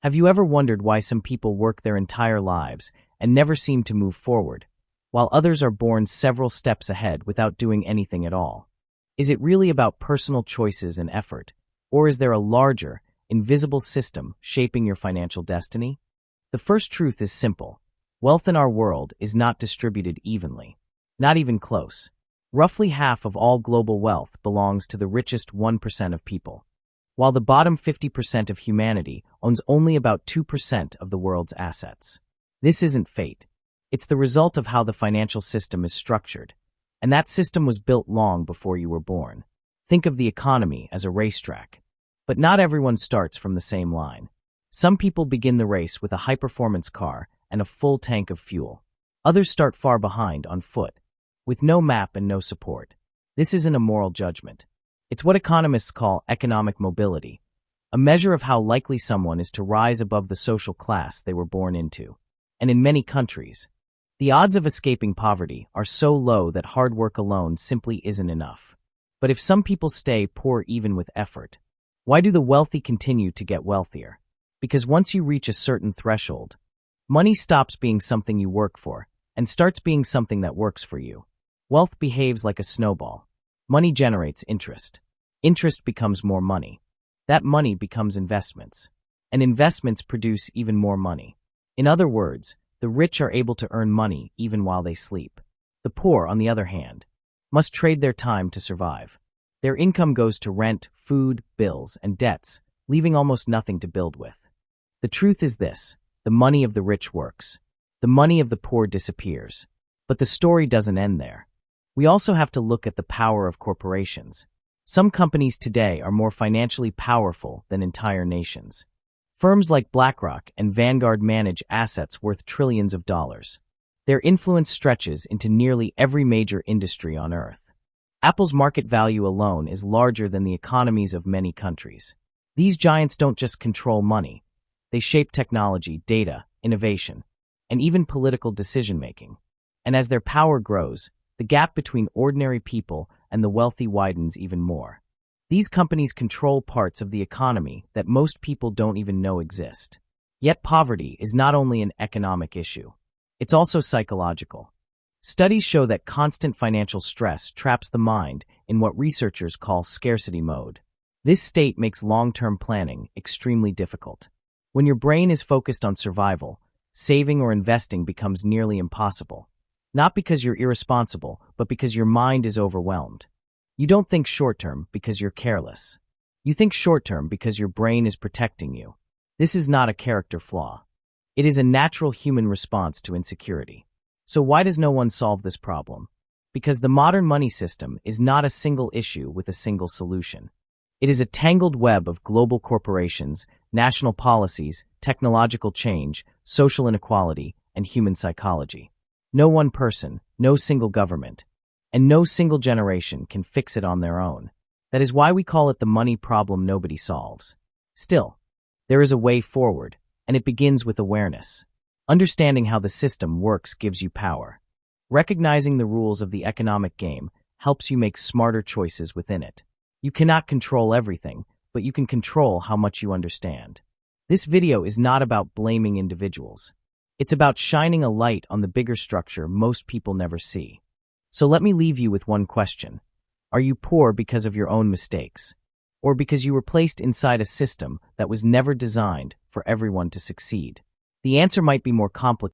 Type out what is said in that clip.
Have you ever wondered why some people work their entire lives and never seem to move forward, while others are born several steps ahead without doing anything at all? Is it really about personal choices and effort, or is there a larger, invisible system shaping your financial destiny? The first truth is simple. Wealth in our world is not distributed evenly. Not even close. Roughly half of all global wealth belongs to the richest 1% of people, while the bottom 50% of humanity owns only about 2% of the world's assets. This isn't fate. It's the result of how the financial system is structured, and that system was built long before you were born. Think of the economy as a racetrack. But not everyone starts from the same line. Some people begin the race with a high-performance car and a full tank of fuel. Others start far behind on foot, with no map and no support. This isn't a moral judgment. It's what economists call economic mobility, a measure of how likely someone is to rise above the social class they were born into. And in many countries, the odds of escaping poverty are so low that hard work alone simply isn't enough. But if some people stay poor even with effort, why do the wealthy continue to get wealthier? Because once you reach a certain threshold, money stops being something you work for and starts being something that works for you. Wealth behaves like a snowball. Money generates interest. Interest becomes more money. That money becomes investments. And investments produce even more money. In other words, the rich are able to earn money even while they sleep. The poor, on the other hand, must trade their time to survive. Their income goes to rent, food, bills, and debts, leaving almost nothing to build with. The truth is this: the money of the rich works. The money of the poor disappears. But the story doesn't end there. We also have to look at the power of corporations. Some companies today are more financially powerful than entire nations. Firms like BlackRock and Vanguard manage assets worth trillions of dollars. Their influence stretches into nearly every major industry on Earth. Apple's market value alone is larger than the economies of many countries. These giants don't just control money. They shape technology, data, innovation, and even political decision-making. And as their power grows, the gap between ordinary people and the wealthy widens even more. These companies control parts of the economy that most people don't even know exist. Yet poverty is not only an economic issue. It's also psychological. Studies show that constant financial stress traps the mind in what researchers call scarcity mode. This state makes long-term planning extremely difficult. When your brain is focused on survival, saving or investing becomes nearly impossible. Not because you're irresponsible, but because your mind is overwhelmed. You don't think short-term because you're careless. You think short-term because your brain is protecting you. This is not a character flaw. It is a natural human response to insecurity. So why does no one solve this problem? Because the modern money system is not a single issue with a single solution. It is a tangled web of global corporations, national policies, technological change, social inequality, and human psychology. No one person, no single government, and no single generation can fix it on their own. That is why we call it the money problem nobody solves. Still, there is a way forward, and it begins with awareness. Understanding how the system works gives you power. Recognizing the rules of the economic game helps you make smarter choices within it. You cannot control everything, but you can control how much you understand. This video is not about blaming individuals. It's about shining a light on the bigger structure most people never see. So let me leave you with one question. Are you poor because of your own mistakes? Or because you were placed inside a system that was never designed for everyone to succeed? The answer might be more complicated